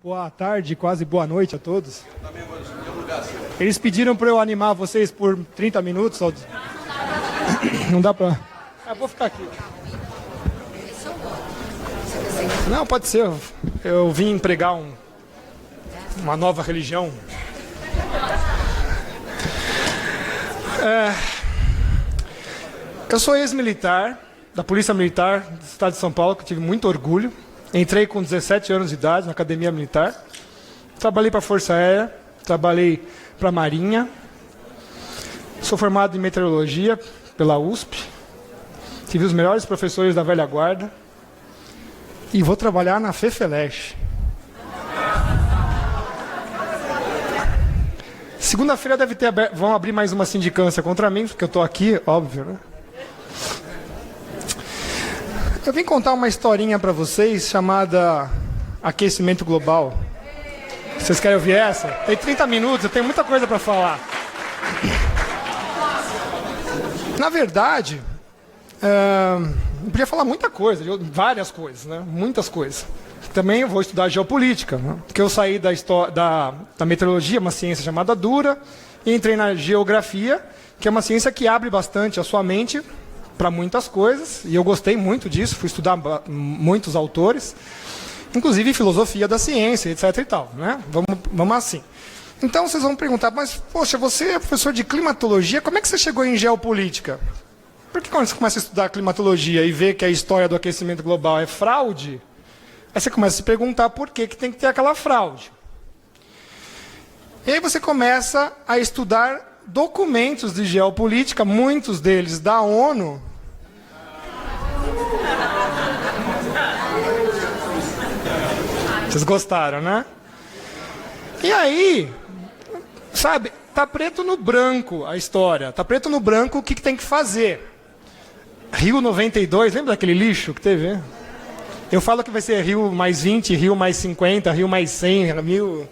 Boa tarde, quase boa noite a todos. Eles pediram para eu animar vocês por 30 minutos. Não dá para... vou ficar aqui. Não, pode ser. Eu vim pregar uma nova religião. Eu sou ex-militar da Polícia Militar do Estado de São Paulo, que eu tive muito orgulho. Entrei com 17 anos de idade na Academia Militar. Trabalhei para a Força Aérea, trabalhei para a Marinha. Sou formado em Meteorologia pela USP. Tive os melhores professores da velha guarda. E vou trabalhar na FEFELESH. Segunda-feira vão abrir mais uma sindicância contra mim, porque eu estou aqui, óbvio, né? Eu vim contar uma historinha para vocês chamada Aquecimento Global. Vocês querem ouvir essa? Tem 30 minutos, eu tenho muita coisa para falar. Na verdade, eu podia falar muita coisa, várias coisas, né? Muitas coisas. Também eu vou estudar geopolítica, né? Porque eu saí da meteorologia, uma ciência chamada dura, e entrei na geografia, que é uma ciência que abre bastante a sua mente para muitas coisas, e eu gostei muito disso, fui estudar muitos autores, inclusive filosofia da ciência, etc. e tal, né? Vamos assim. Então vocês vão perguntar, mas, poxa, você é professor de climatologia, como é que você chegou em geopolítica? Porque quando você começa a estudar climatologia e vê que a história do aquecimento global é fraude, aí você começa a se perguntar por que tem que ter aquela fraude. E aí você começa a estudar documentos de geopolítica, muitos deles da ONU. Vocês gostaram, né? E aí, sabe, tá preto no branco a história. Tá preto no branco o que tem que fazer. Rio 92, lembra daquele lixo que teve? Eu falo que vai ser Rio mais 20, Rio mais 50, Rio mais 100, mil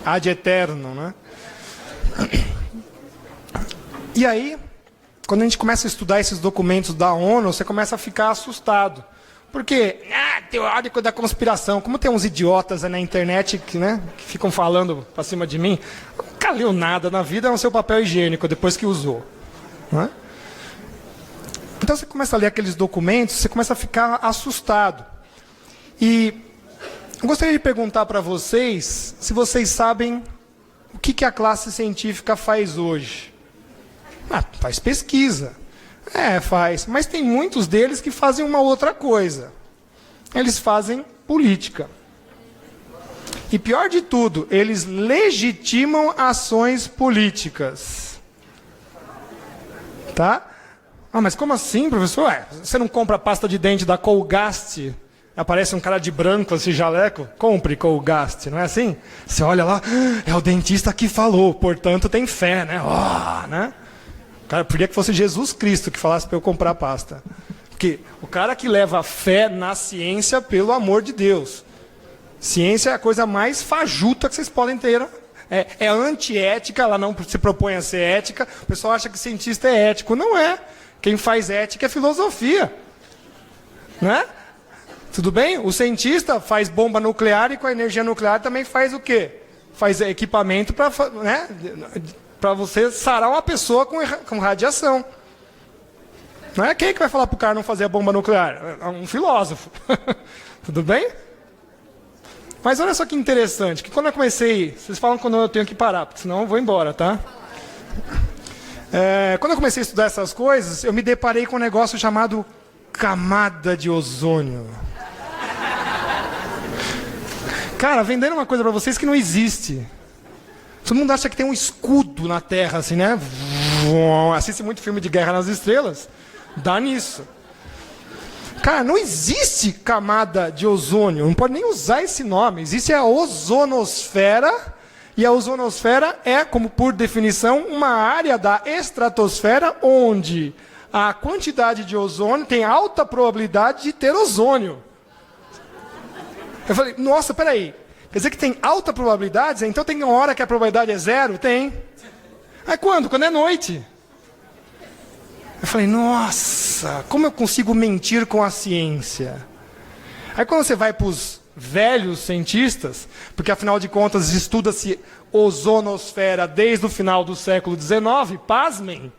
ad eterno, né? E aí, quando a gente começa a estudar esses documentos da ONU, você começa a ficar assustado. Porque, teórico da conspiração, como tem uns idiotas aí na internet que ficam falando para cima de mim, nunca leu nada na vida, é o seu papel higiênico depois que usou. Não é? Então você começa a ler aqueles documentos, você começa a ficar assustado. E eu gostaria de perguntar para vocês se vocês sabem o que a classe científica faz hoje. Faz pesquisa. Faz. Mas tem muitos deles que fazem uma outra coisa. Eles fazem política. E pior de tudo, eles legitimam ações políticas. Tá? Mas como assim, professor? Você não compra pasta de dente da Colgate? Aparece um cara de branco, esse jaleco? Compre Colgate, não é assim? Você olha lá, é o dentista que falou, portanto tem fé, né? Né? Cara, eu queria que fosse Jesus Cristo que falasse para eu comprar pasta. Porque o cara que leva fé na ciência, pelo amor de Deus. Ciência é a coisa mais fajuta que vocês podem ter. É antiética, ela não se propõe a ser ética. O pessoal acha que cientista é ético. Não é. Quem faz ética é filosofia. Né? Tudo bem? O cientista faz bomba nuclear e com a energia nuclear também faz o quê? Faz equipamento para... para você sarar uma pessoa com radiação. Não é quem que vai falar para o cara não fazer a bomba nuclear? É um filósofo. Tudo bem? Mas olha só que interessante, que quando eu comecei... Vocês falam quando eu tenho que parar, porque senão eu vou embora, tá? Quando eu comecei a estudar essas coisas, eu me deparei com um negócio chamado camada de ozônio. Cara, vendendo uma coisa para vocês que não existe. Todo mundo acha que tem um escudo na Terra, assim, né? Assiste muito filme de Guerra nas Estrelas. Dá nisso. Cara, não existe camada de ozônio. Não pode nem usar esse nome. Existe a ozonosfera. E a ozonosfera é, como por definição, uma área da estratosfera onde a quantidade de ozônio tem alta probabilidade de ter ozônio. Eu falei, nossa, peraí. Quer dizer que tem alta probabilidade? Então tem uma hora que a probabilidade é zero? Tem. Aí quando? Quando é noite. Eu falei, nossa, como eu consigo mentir com a ciência? Aí quando você vai para os velhos cientistas, porque afinal de contas estuda-se ozonosfera desde o final do século XIX, pasmem,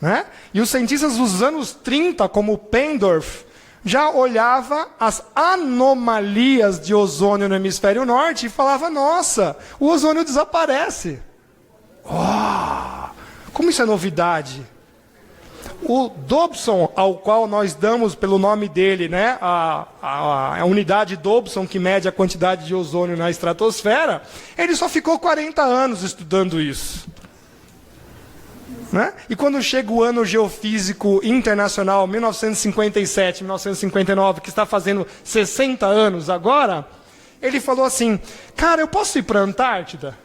né? E os cientistas dos anos 30, como Pendorf, já olhava as anomalias de ozônio no hemisfério norte e falava, nossa, o ozônio desaparece. Oh, como isso é novidade. O Dobson, ao qual nós damos pelo nome dele, né, a unidade Dobson, que mede a quantidade de ozônio na estratosfera, ele só ficou 40 anos estudando isso. Né? E quando chega o ano geofísico internacional, 1957, 1959, que está fazendo 60 anos agora, ele falou assim, cara, eu posso ir para a Antártida?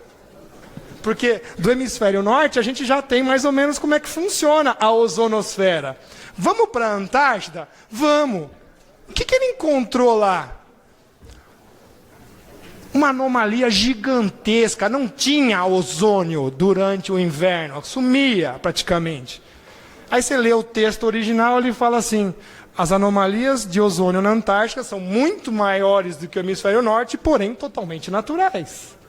Porque do hemisfério norte a gente já tem mais ou menos como é que funciona a ozonosfera. Vamos para a Antártida? Vamos. O que ele encontrou lá? Uma anomalia gigantesca. Não tinha ozônio durante o inverno. Sumia praticamente. Aí você lê o texto original, ele fala assim, as anomalias de ozônio na Antártica são muito maiores do que o hemisfério norte, porém totalmente naturais.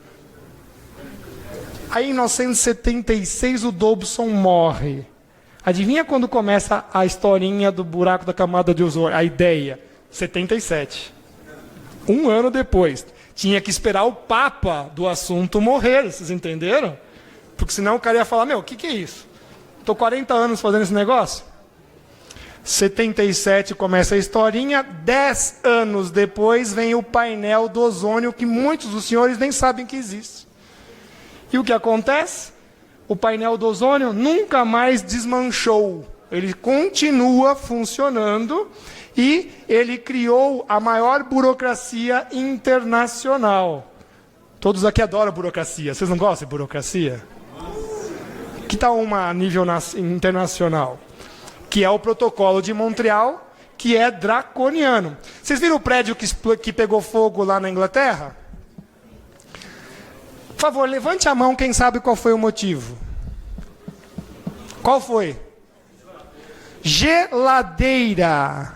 Aí em 1976 o Dobson morre. Adivinha quando começa a historinha do buraco da camada de ozônio? A ideia. 77. Um ano depois. Tinha que esperar o papa do assunto morrer, vocês entenderam? Porque senão o cara ia falar, meu, o que é isso? Estou 40 anos fazendo esse negócio. 77 começa a historinha, 10 anos depois vem o painel do ozônio, que muitos dos senhores nem sabem que existe. E o que acontece? O painel do ozônio nunca mais desmanchou. Ele continua funcionando e ele criou a maior burocracia internacional. Todos aqui adoram burocracia. Vocês não gostam de burocracia? Que tal uma a nível internacional? Que é o Protocolo de Montreal, que é draconiano. Vocês viram o prédio que pegou fogo lá na Inglaterra? Por favor, levante a mão quem sabe qual foi o motivo. Qual foi? Geladeira.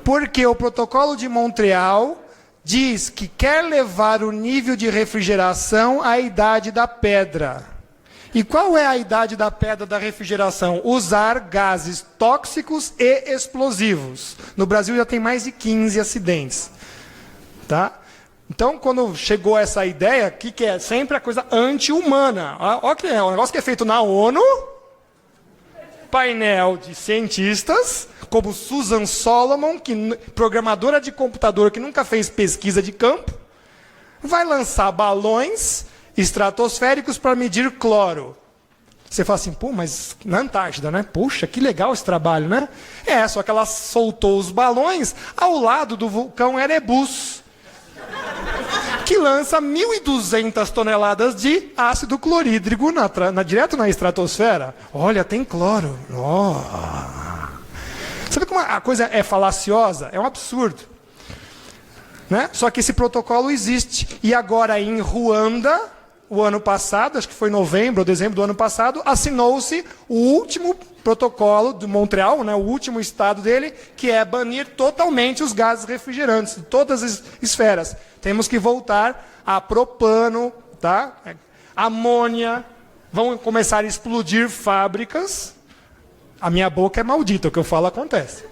Porque o Protocolo de Montreal diz que quer levar o nível de refrigeração à idade da pedra. E qual é a idade da pedra da refrigeração? Usar gases tóxicos e explosivos. No Brasil já tem mais de 15 acidentes. Tá? Então, quando chegou essa ideia, que é sempre a coisa anti-humana. Olha que é um negócio que é feito na ONU, painel de cientistas, como Susan Solomon, programadora de computador que nunca fez pesquisa de campo, vai lançar balões estratosféricos para medir cloro. Você fala assim, pô, mas na Antártida, né? Puxa, que legal esse trabalho, né? Só que ela soltou os balões ao lado do vulcão Erebus, que lança 1.200 toneladas de ácido clorídrico direto na estratosfera. Olha, tem cloro. Oh. Sabe como a coisa é falaciosa? É um absurdo. Né? Só que esse protocolo existe. E agora em Ruanda, o ano passado, acho que foi novembro ou dezembro do ano passado, assinou-se o último protocolo de Montreal, né, o último estado dele, que é banir totalmente os gases refrigerantes de todas as esferas. Temos que voltar a propano, tá? Amônia, vão começar a explodir fábricas. A minha boca é maldita, o que eu falo acontece.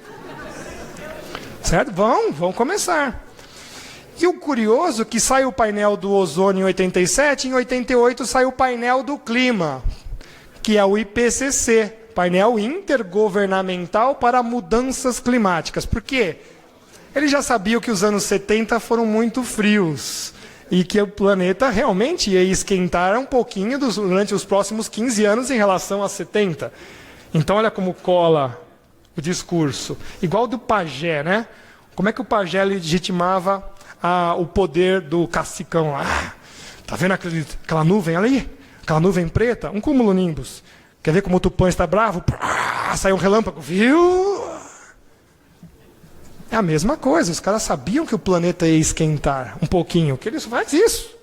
Certo? Vão começar. E o curioso é que sai o painel do ozônio em 87, em 88 sai o painel do clima, que é o IPCC, painel intergovernamental para mudanças climáticas. Por quê? Eles já sabiam que os anos 70 foram muito frios e que o planeta realmente ia esquentar um pouquinho durante os próximos 15 anos em relação a 70. Então olha como cola o discurso. Igual do pajé, né? Como é que o pajé legitimava o poder do cacicão lá? Tá vendo aquela nuvem ali? Aquela nuvem preta? Um cumulonimbus. Quer ver como o Tupã está bravo? Saiu um relâmpago, viu? É a mesma coisa, os caras sabiam que o planeta ia esquentar um pouquinho, que eles fazem isso.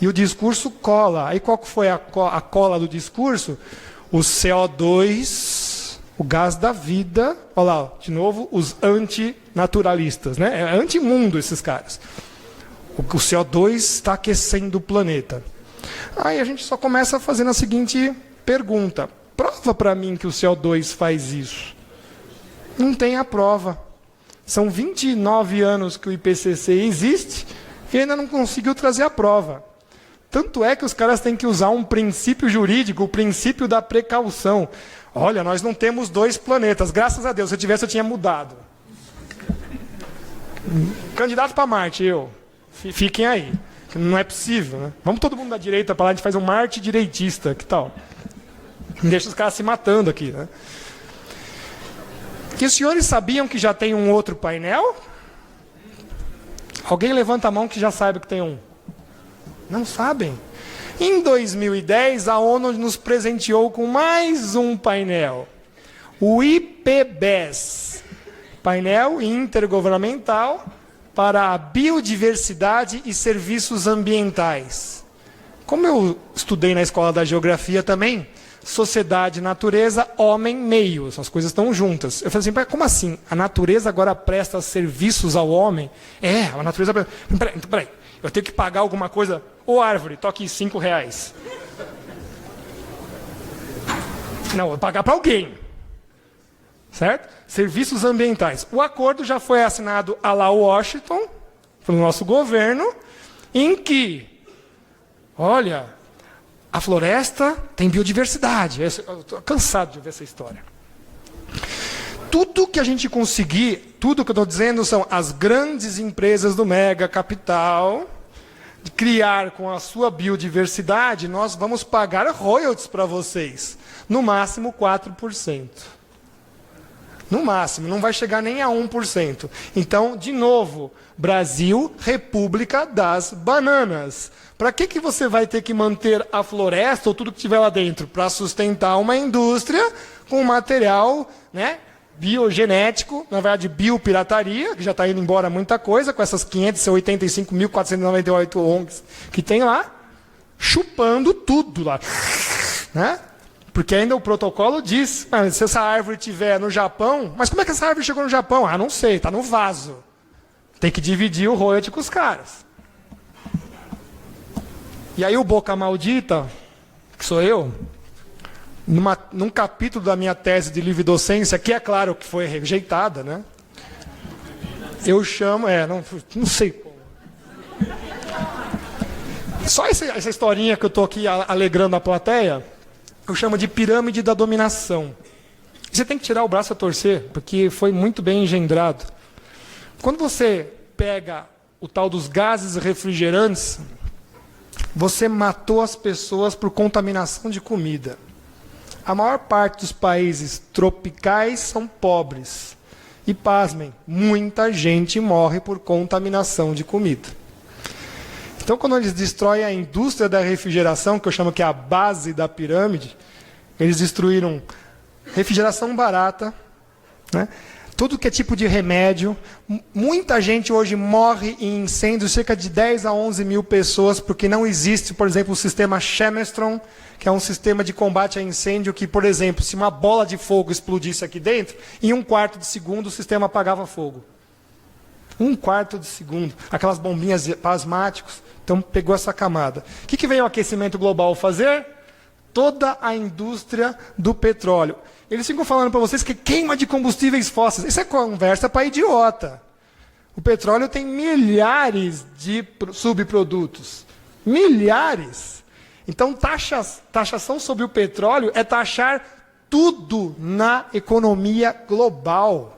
E o discurso cola. Aí qual foi a cola do discurso? O CO2 O gás da vida, olha lá, de novo, os antinaturalistas, né? É antimundo esses caras. O CO2 está aquecendo o planeta. Aí a gente só começa fazendo a seguinte pergunta. Prova para mim que o CO2 faz isso. Não tem a prova. São 29 anos que o IPCC existe e ainda não conseguiu trazer a prova. Tanto é que os caras têm que usar um princípio jurídico, o princípio da precaução. Olha, nós não temos 2 planetas. Graças a Deus, se eu tivesse, eu tinha mudado. Candidato para Marte, eu. Fiquem aí. Não é possível, né? Vamos todo mundo da direita para lá, a gente faz um Marte direitista. Que tal? Não deixa os caras se matando aqui, né? E os senhores sabiam que já tem um outro painel? Alguém levanta a mão que já sabe que tem um. Não sabem. Em 2010, a ONU nos presenteou com mais um painel. O IPBES. Painel Intergovernamental para a Biodiversidade e Serviços Ambientais. Como eu estudei na escola da geografia também, sociedade, natureza, homem, meio. As coisas estão juntas. Eu falei assim, como assim? A natureza agora presta serviços ao homem? É, a natureza... Peraí, eu tenho que pagar alguma coisa? Ô árvore, toque R$5. Não, eu vou pagar para alguém. Certo? Serviços ambientais. O acordo já foi assinado a lá Washington, pelo nosso governo, em que, olha, a floresta tem biodiversidade. Eu estou cansado de ver essa história. Tudo que a gente conseguir, tudo que eu estou dizendo são as grandes empresas do mega capital, de criar com a sua biodiversidade, nós vamos pagar royalties para vocês. No máximo 4%. No máximo, não vai chegar nem a 1%. Então, de novo, Brasil, República das Bananas. Para que você vai ter que manter a floresta ou tudo que tiver lá dentro? Para sustentar uma indústria com material, né, biogenético, na verdade biopirataria, que já está indo embora muita coisa, com essas 585.498 ONGs que tem lá, chupando tudo lá. Né? Porque ainda o protocolo diz, se essa árvore estiver no Japão, mas como é que essa árvore chegou no Japão? Ah, não sei, está no vaso. Tem que dividir o royalty com os caras. E aí o Boca Maldita, que sou eu, num capítulo da minha tese de livre docência, que é claro que foi rejeitada, né? Eu chamo, não sei como. Só essa historinha que eu estou aqui alegrando a plateia, eu chamo de pirâmide da dominação. Você tem que tirar o braço a torcer, porque foi muito bem engendrado. Quando você pega o tal dos gases refrigerantes, você matou as pessoas por contaminação de comida. A maior parte dos países tropicais são pobres. E, pasmem, muita gente morre por contaminação de comida. Então, quando eles destroem a indústria da refrigeração, que eu chamo que é a base da pirâmide, eles destruíram refrigeração barata, né? Tudo que é tipo de remédio. Muita gente hoje morre em incêndios, cerca de 10 a 11 mil pessoas, porque não existe, por exemplo, o sistema Chemestron, que é um sistema de combate a incêndio que, por exemplo, se uma bola de fogo explodisse aqui dentro, em 1/4 de segundo o sistema apagava fogo. 1/4 de segundo. Aquelas bombinhas plasmáticos. Então, pegou essa camada. O que veio o aquecimento global fazer? Toda a indústria do petróleo. Eles ficam falando para vocês que queima de combustíveis fósseis. Isso é conversa para idiota. O petróleo tem milhares de subprodutos. Milhares. Então, taxação sobre o petróleo é taxar tudo na economia global.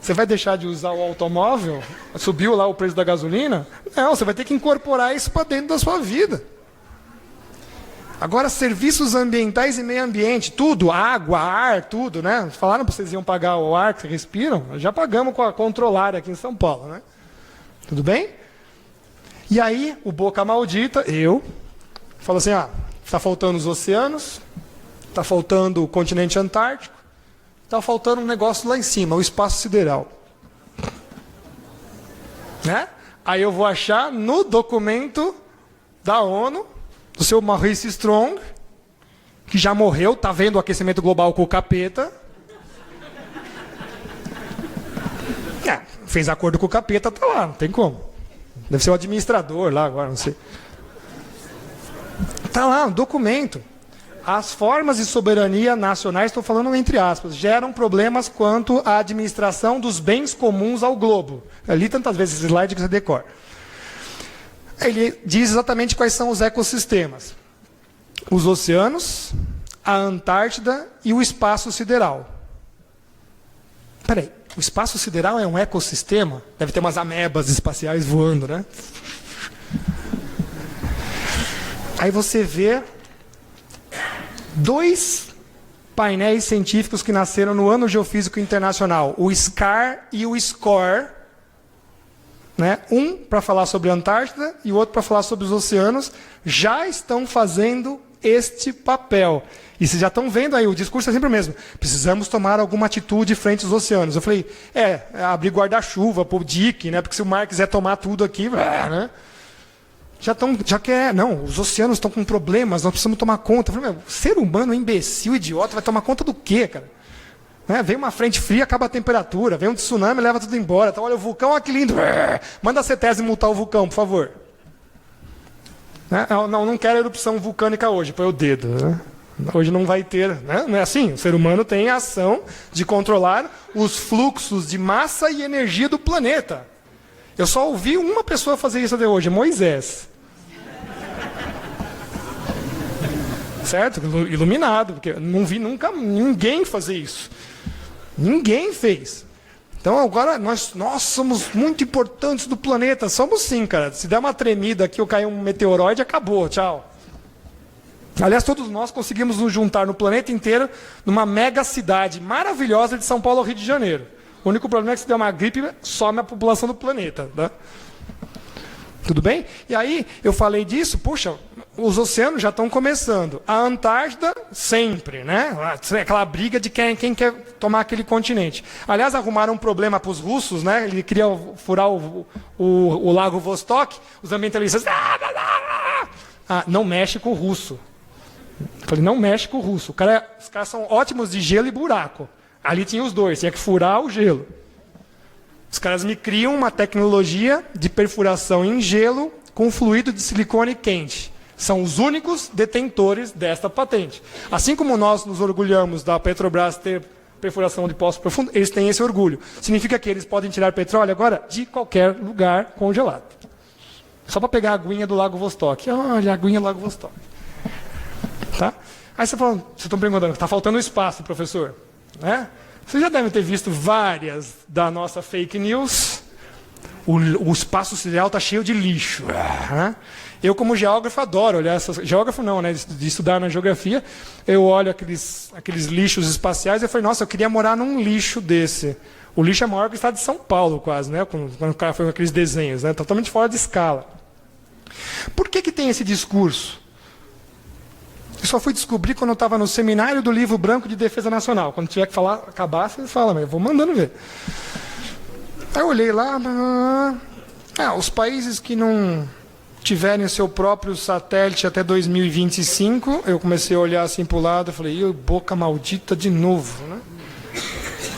Você vai deixar de usar o automóvel? Subiu lá o preço da gasolina? Não, você vai ter que incorporar isso para dentro da sua vida. Agora, serviços ambientais e meio ambiente, tudo, água, ar, tudo, né? Falaram para vocês iam pagar o ar que vocês respiram? Já pagamos com a Controlar aqui em São Paulo, né? Tudo bem? E aí, o Boca Maldita, eu, falo assim, está faltando os oceanos, está faltando o continente antártico, está faltando um negócio lá em cima, o espaço sideral. Né? Aí eu vou achar no documento da ONU, do seu Maurice Strong, que já morreu, está vendo o aquecimento global com o capeta, fez acordo com o capeta, tá lá, não tem como. Deve ser o administrador lá agora, não sei. Tá lá, um documento. As formas de soberania nacionais, estou falando entre aspas, geram problemas quanto à administração dos bens comuns ao globo. Eu li tantas vezes esse slide que você decora. Ele diz exatamente quais são os ecossistemas. Os oceanos, a Antártida e o espaço sideral. Peraí, o espaço sideral é um ecossistema? Deve ter umas amebas espaciais voando, né? Aí você vê 2 painéis científicos que nasceram no Ano Geofísico Internacional, o SCAR e o SCORE, né? Um para falar sobre a Antártida e o outro para falar sobre os oceanos, já estão fazendo este papel. E vocês já estão vendo aí, o discurso é sempre o mesmo. Precisamos tomar alguma atitude frente aos oceanos. Eu falei, abrir guarda-chuva para o Dick, né? Porque se o mar quiser tomar tudo aqui, né? Não, os oceanos estão com problemas, nós precisamos tomar conta. Eu falei, ser humano, imbecil, idiota, vai tomar conta do quê, cara? Né? Vem uma frente fria, acaba a temperatura, vem um tsunami, leva tudo embora. Então, olha, o vulcão, olha que lindo. Manda a CETESB multar o vulcão, por favor. Né? Não quero erupção vulcânica hoje, põe o dedo. Né? Hoje não vai ter, né? Não é assim? O ser humano tem a ação de controlar os fluxos de massa e energia do planeta. Eu só ouvi uma pessoa fazer isso até hoje, Moisés. Certo? Iluminado, porque não vi nunca ninguém fazer isso. Ninguém fez. Então agora nós somos muito importantes do planeta. Somos sim, cara. Se der uma tremida aqui ou cair um meteoroide, acabou. Tchau. Aliás, todos nós conseguimos nos juntar no planeta inteiro numa mega cidade maravilhosa de São Paulo ao Rio de Janeiro. O único problema é que se der uma gripe, some a população do planeta. Né? Tudo bem? E aí, eu falei disso, puxa, os oceanos já estão começando. A Antártida, sempre, né? Aquela briga de quem quer tomar aquele continente. Aliás, arrumaram um problema para os russos, né? Ele queria furar o Lago Vostok, os ambientalistas... não mexe com o russo. Eu falei, não mexe com o russo. Os caras são ótimos de gelo e buraco. Ali tinha os dois, tinha que furar o gelo. Os caras me criam uma tecnologia de perfuração em gelo com fluido de silicone quente. São os únicos detentores desta patente. Assim como nós nos orgulhamos da Petrobras ter perfuração de poço profundo, eles têm esse orgulho. Significa que eles podem tirar petróleo agora de qualquer lugar congelado. Só para pegar a aguinha do Lago Vostok. Olha, a aguinha do Lago Vostok. Tá? Aí você fala, vocês estão perguntando, está faltando espaço, professor. Né? Vocês já devem ter visto várias da nossa fake news. O espaço sideral está cheio de lixo. Né? Eu, como geógrafo, adoro olhar essas... Geógrafo não, né? De estudar na geografia. Eu olho aqueles lixos espaciais e eu falei, nossa, eu queria morar num lixo desse. O lixo é maior que o estado de São Paulo, quase, né? Quando o cara foi com aqueles desenhos, né? Totalmente fora de escala. Por que tem esse discurso? Eu só fui descobrir quando eu estava no seminário do Livro Branco de Defesa Nacional. Quando tiver que falar, acabar, você fala, mas eu vou mandando ver. Aí eu olhei lá, os países que não tiverem seu próprio satélite até 2025, eu comecei a olhar assim para o lado, eu falei, boca maldita de novo, né?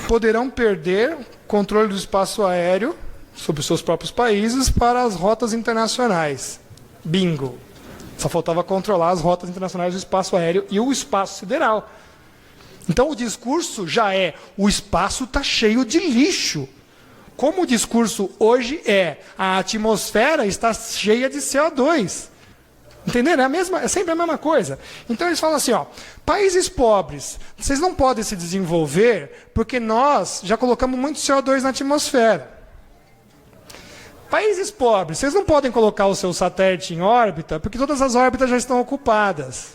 Poderão perder controle do espaço aéreo sobre os seus próprios países para as rotas internacionais. Bingo. Só faltava controlar as rotas internacionais do espaço aéreo e o espaço sideral. Então o discurso já é, o espaço está cheio de lixo. Como o discurso hoje a atmosfera está cheia de CO2. Entenderam? É sempre a mesma coisa. Então eles falam assim, países pobres, vocês não podem se desenvolver porque nós já colocamos muito CO2 na atmosfera. Países pobres, vocês não podem colocar o seu satélite em órbita porque todas as órbitas já estão ocupadas.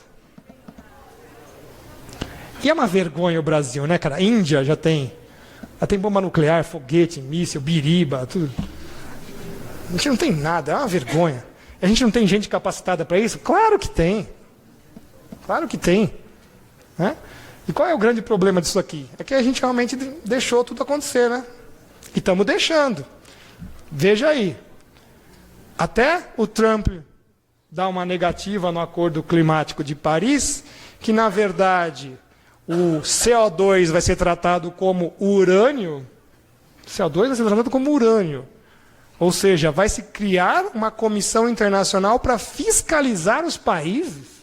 E é uma vergonha o Brasil, né, cara? A Índia já tem bomba nuclear, foguete, míssil, biriba, tudo. A gente não tem nada, é uma vergonha. A gente não tem gente capacitada para isso? Claro que tem. Claro que tem. Né? E qual é o grande problema disso aqui? É que a gente realmente deixou tudo acontecer, né? E estamos deixando. Veja aí, até o Trump dá uma negativa no Acordo Climático de Paris, que na verdade o CO2 vai ser tratado como urânio, CO2 vai ser tratado como urânio. Ou seja, vai se criar uma comissão internacional para fiscalizar os países.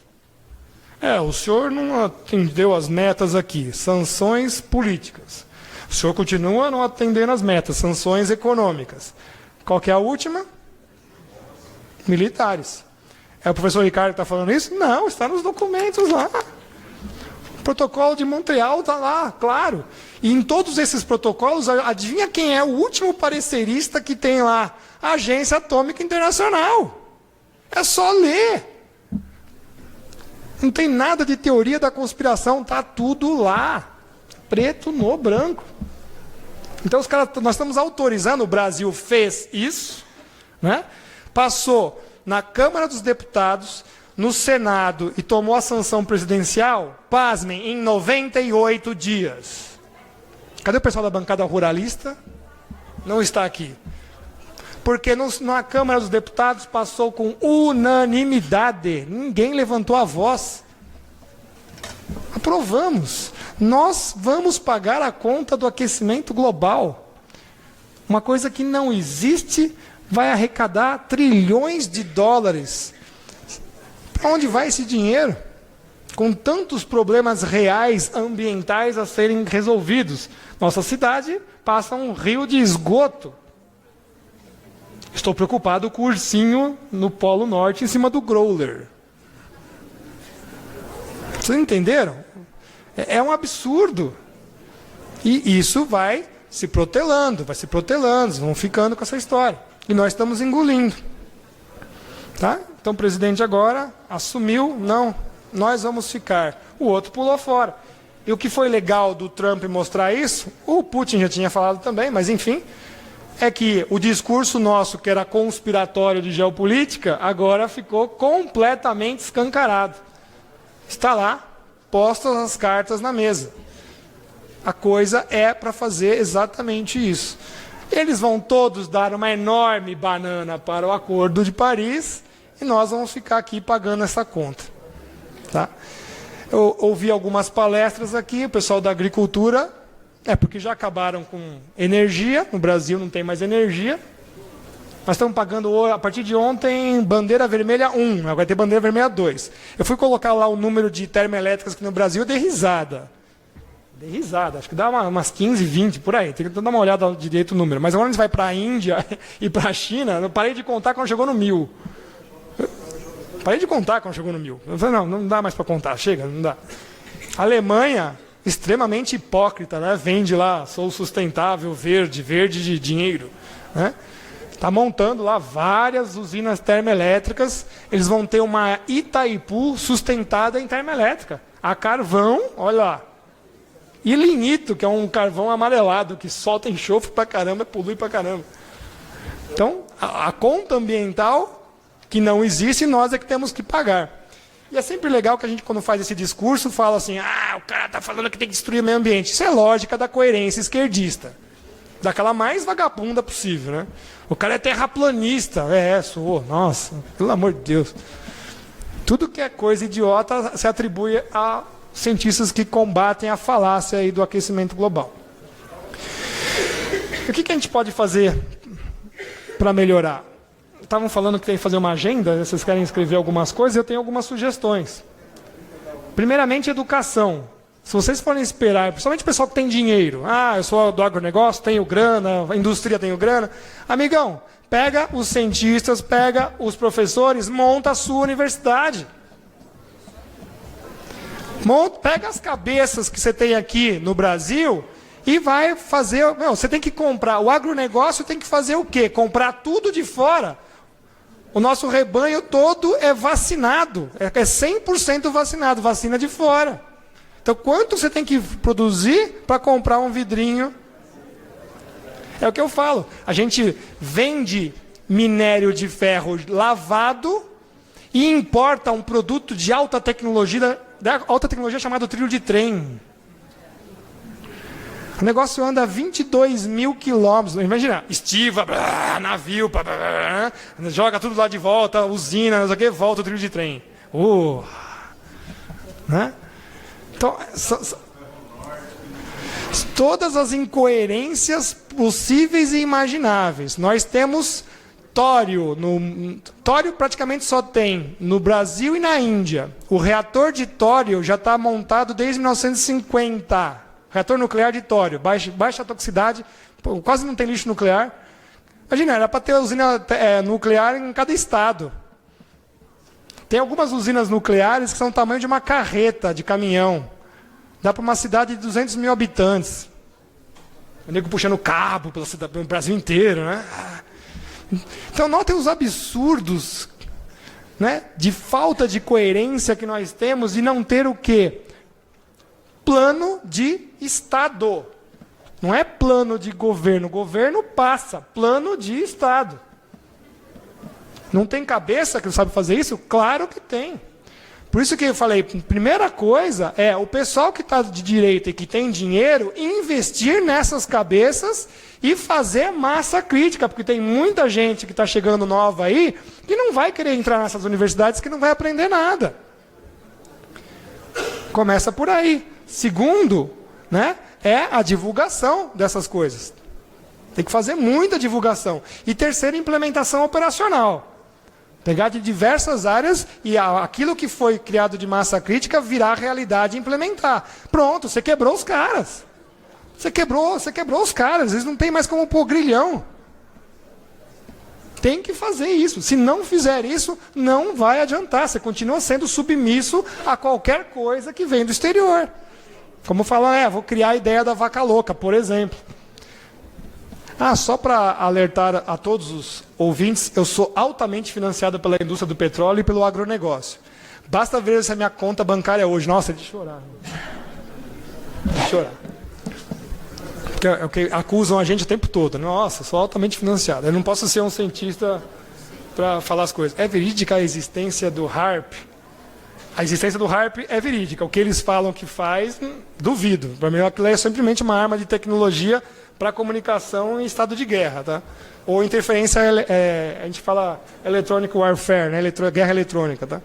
O senhor não atendeu as metas aqui, sanções políticas. O senhor continua não atendendo as metas, sanções econômicas. Qual que é a última? Militares. É o professor Ricardo que está falando isso? Não, está nos documentos lá. O protocolo de Montreal está lá, claro. E em todos esses protocolos, adivinha quem é o último parecerista que tem lá? A Agência Atômica Internacional. É só ler. Não tem nada de teoria da conspiração, está tudo lá. Preto no branco. Então nós estamos autorizando, o Brasil fez isso, né? Passou na Câmara dos Deputados, no Senado e tomou a sanção presidencial, pasmem, em 98 dias. Cadê o pessoal da bancada ruralista? Não está aqui. Porque na Câmara dos Deputados passou com unanimidade. Ninguém levantou a voz. Aprovamos. Nós vamos pagar a conta do aquecimento global. Uma coisa que não existe, vai arrecadar trilhões de dólares. Para onde vai esse dinheiro? Com tantos problemas reais ambientais a serem resolvidos. Nossa cidade passa um rio de esgoto. Estou preocupado com o ursinho no Polo Norte em cima do growler. Vocês entenderam? É um absurdo. E isso vai se protelando, vão ficando com essa história. E nós estamos engolindo. Tá? Então o presidente agora assumiu, não, nós vamos ficar. O outro pulou fora. E o que foi legal do Trump mostrar isso, o Putin já tinha falado também, mas enfim, é que o discurso nosso, que era conspiratório de geopolítica, agora ficou completamente escancarado. Está lá, postas as cartas na mesa. A coisa é para fazer exatamente isso. Eles vão todos dar uma enorme banana para o Acordo de Paris e nós vamos ficar aqui pagando essa conta. Tá? Eu ouvi algumas palestras aqui, o pessoal da agricultura, porque já acabaram com energia, no Brasil não tem mais energia. Nós estamos pagando, a partir de ontem, bandeira vermelha 1, agora vai ter bandeira vermelha 2. Eu fui colocar lá o número de termoelétricas aqui no Brasil, eu dei risada. Dei risada, acho que dá umas 15, 20, por aí. Tem que dar uma olhada direito no número. Mas agora a gente vai para a Índia e para a China, eu parei de contar quando chegou no 1000. Parei de contar quando chegou no 1000. Eu falei, não dá mais para contar, chega, não dá. A Alemanha, extremamente hipócrita, né? Vende lá, sou sustentável, verde de dinheiro, né? Está montando lá várias usinas termoelétricas. Eles vão ter uma Itaipu sustentada em termoelétrica. A carvão, olha lá. E lignito, que é um carvão amarelado, que solta enxofre pra caramba, polui pra caramba. Então, a conta ambiental, que não existe, nós é que temos que pagar. E é sempre legal que a gente, quando faz esse discurso, fala assim, o cara está falando que tem que destruir o meio ambiente. Isso é lógica da coerência esquerdista. Daquela mais vagabunda possível, né? O cara é terraplanista. Sou. Nossa, pelo amor de Deus. Tudo que é coisa idiota se atribui a cientistas que combatem a falácia aí do aquecimento global. E o que a gente pode fazer para melhorar? Estavam falando que tem que fazer uma agenda, vocês querem escrever algumas coisas, eu tenho algumas sugestões. Primeiramente, educação. Se vocês forem esperar, principalmente o pessoal que tem dinheiro, eu sou do agronegócio, tenho grana, a indústria tenho grana. Amigão, pega os cientistas, pega os professores, monta a sua universidade. Pega as cabeças que você tem aqui no Brasil e vai fazer... você tem que comprar, o agronegócio tem que fazer o quê? Comprar tudo de fora. O nosso rebanho todo é vacinado, é 100% vacinado, vacina de fora. Então, quanto você tem que produzir para comprar um vidrinho? É o que eu falo. A gente vende minério de ferro lavado e importa um produto de alta tecnologia chamado trilho de trem. O negócio anda 22 mil quilômetros. Imagina, estiva, navio, joga tudo lá de volta, usina, não sei o que, volta o trilho de trem. Né? Então, todas as incoerências possíveis e imagináveis. Nós temos tório. Tório praticamente só tem no Brasil e na Índia. O reator de tório já está montado desde 1950. Reator nuclear de tório, baixa toxicidade, quase não tem lixo nuclear. Imagina, era para ter usina nuclear em cada estado. Tem algumas usinas nucleares que são do tamanho de uma carreta de caminhão. Dá para uma cidade de 200 mil habitantes. O nego puxando cabo pelo Brasil inteiro, né? Então, notem os absurdos, né, de falta de coerência que nós temos de não ter o quê? Plano de Estado. Não é plano de governo. Governo passa. Plano de Estado. Não tem cabeça que não sabe fazer isso? Claro que tem. Por isso que eu falei, primeira coisa é o pessoal que está de direita e que tem dinheiro, investir nessas cabeças e fazer massa crítica, porque tem muita gente que está chegando nova aí que não vai querer entrar nessas universidades, que não vai aprender nada. Começa por aí. Segundo, né, é a divulgação dessas coisas. Tem que fazer muita divulgação. E terceiro, implementação operacional. Pegar de diversas áreas e aquilo que foi criado de massa crítica virar realidade e implementar. Pronto, você quebrou os caras. Você quebrou os caras. Eles não têm mais como pôr grilhão. Tem que fazer isso. Se não fizer isso, não vai adiantar. Você continua sendo submisso a qualquer coisa que vem do exterior. Como falam, vou criar a ideia da vaca louca, por exemplo. Só para alertar a todos os ouvintes, eu sou altamente financiado pela indústria do petróleo e pelo agronegócio. Basta ver essa minha conta bancária hoje. Nossa, é de chorar. De chorar. Porque acusam a gente o tempo todo. Nossa, sou altamente financiado. Eu não posso ser um cientista para falar as coisas. É verídica a existência do HAARP? A existência do HAARP é verídica. O que eles falam que faz, duvido. Para mim, aquilo é simplesmente uma arma de tecnologia para comunicação em estado de guerra, tá? Ou interferência, a gente fala electronic warfare, né? Guerra eletrônica, tá?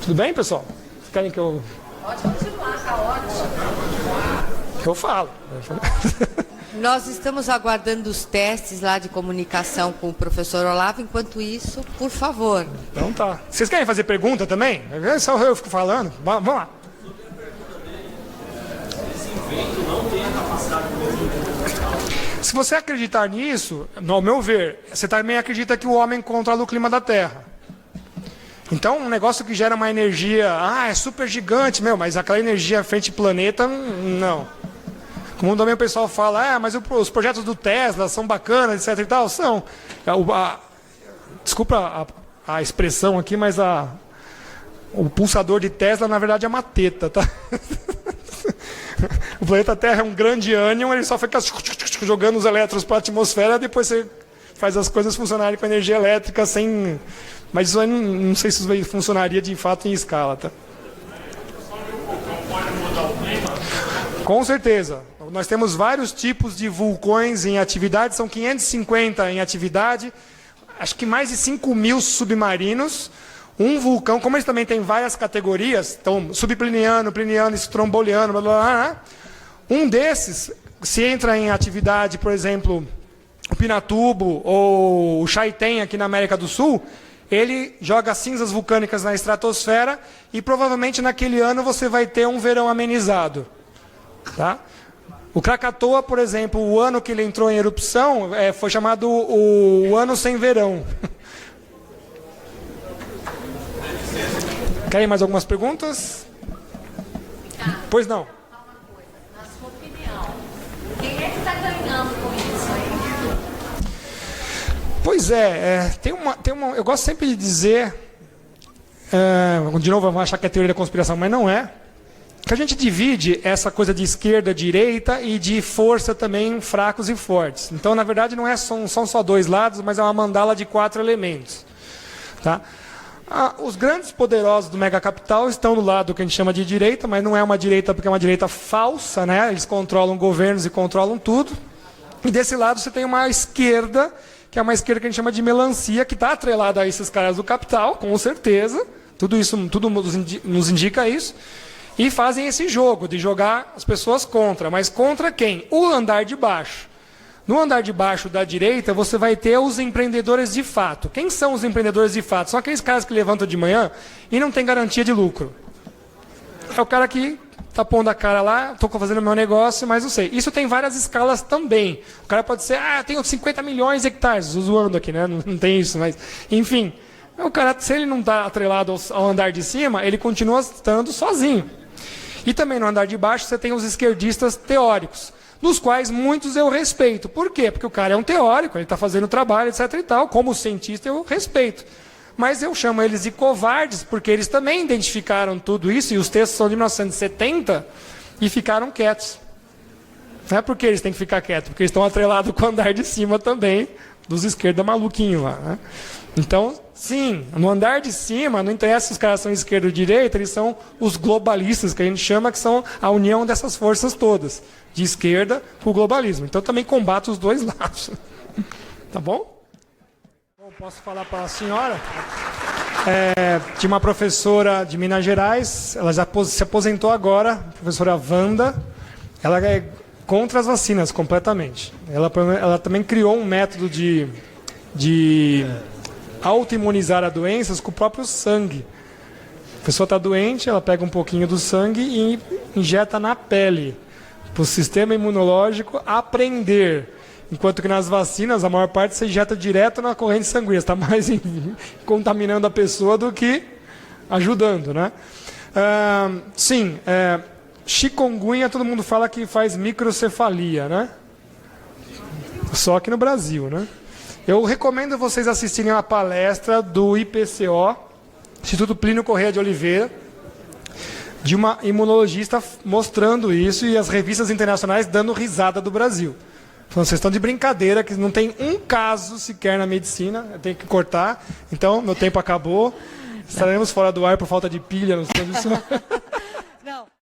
Tudo bem, pessoal? Vocês querem que eu... Pode continuar, está ótimo. Eu falo. Nós estamos aguardando os testes lá de comunicação com o professor Olavo. Enquanto isso, por favor. Então tá. Vocês querem fazer pergunta também? Só eu fico falando. Vamos lá. Se você acreditar nisso, ao meu ver, você também acredita que o homem controla o clima da Terra. Então, um negócio que gera uma energia, é super gigante, mas aquela energia frente ao planeta, não. Como também o pessoal fala, mas os projetos do Tesla são bacanas, etc e tal, são. Desculpa a expressão aqui, mas o pulsador de Tesla, na verdade, é uma teta, tá? O planeta Terra é um grande ânion, ele só fica jogando os elétrons para a atmosfera, depois você faz as coisas funcionarem com energia elétrica sem... Mas isso aí não sei se isso funcionaria de fato em escala, tá? Com certeza. Nós temos vários tipos de vulcões em atividade, são 550 em atividade, acho que mais de 5.000 submarinos. Um vulcão, como eles também têm várias categorias, então subpliniano, pliniano, estromboliano, blá, blá, blá, um desses, se entra em atividade, por exemplo, o Pinatubo ou o Chaitén aqui na América do Sul, ele joga cinzas vulcânicas na estratosfera e provavelmente naquele ano você vai ter um verão amenizado. Tá? O Krakatoa, por exemplo, o ano que ele entrou em erupção, foi chamado o ano sem verão. Querem mais algumas perguntas? Pois não. Uma coisa, na sua opinião, quem é que está ganhando com isso aí? Pois eu gosto sempre de dizer, de novo vão achar que é teoria da conspiração, mas não é, que a gente divide essa coisa de esquerda, direita e de força também fracos e fortes. Então, na verdade, não são só dois lados, mas é uma mandala de 4 elementos. Tá? Os grandes poderosos do megacapital estão do lado que a gente chama de direita, mas não é uma direita porque é uma direita falsa, né? Eles controlam governos e controlam tudo. E desse lado você tem uma esquerda, que é uma esquerda que a gente chama de melancia, que está atrelada a esses caras do capital, com certeza. Tudo nos indica isso. E fazem esse jogo de jogar as pessoas contra. Mas contra quem? O andar de baixo. No andar de baixo da direita, você vai ter os empreendedores de fato. Quem são os empreendedores de fato? São aqueles caras que levantam de manhã e não tem garantia de lucro. É o cara que está pondo a cara lá, estou fazendo meu negócio, mas não sei. Isso tem várias escalas também. O cara pode ser, tenho 50 milhões de hectares, zoando aqui, né? Não tem isso, mas enfim. O cara, se ele não está atrelado ao andar de cima, ele continua estando sozinho. E também no andar de baixo você tem os esquerdistas teóricos, dos quais muitos eu respeito. Por quê? Porque o cara é um teórico, ele está fazendo trabalho, etc. e tal. Como cientista eu respeito. Mas eu chamo eles de covardes, porque eles também identificaram tudo isso, e os textos são de 1970, e ficaram quietos. Não é porque eles têm que ficar quietos, porque eles estão atrelados com o andar de cima também, dos esquerda maluquinho lá. Né? Então, sim, no andar de cima, não interessa se os caras são esquerda ou direita, eles são os globalistas, que a gente chama, que são a união dessas forças todas, de esquerda para o globalismo. Então, eu também combato os dois lados. Tá bom? Posso falar para a senhora? Tinha uma professora de Minas Gerais, ela já se aposentou agora, a professora Wanda. Ela é contra as vacinas completamente. Ela também criou um método de autoimunizar a doenças com o próprio sangue. A pessoa está doente, ela pega um pouquinho do sangue e injeta na pele, para o sistema imunológico aprender. Enquanto que nas vacinas, a maior parte se injeta direto na corrente sanguínea. Está mais contaminando a pessoa do que ajudando, né? Sim, chikungunya, todo mundo fala que faz microcefalia, né? Só aqui no Brasil, né? Eu recomendo vocês assistirem a palestra do IPCO, Instituto Plínio Corrêa de Oliveira, de uma imunologista mostrando isso e as revistas internacionais dando risada do Brasil. Vocês estão de brincadeira, que não tem um caso sequer na medicina, eu tenho que cortar. Então, meu tempo acabou. Estaremos fora do ar por falta de pilha. Não sei disso. Não.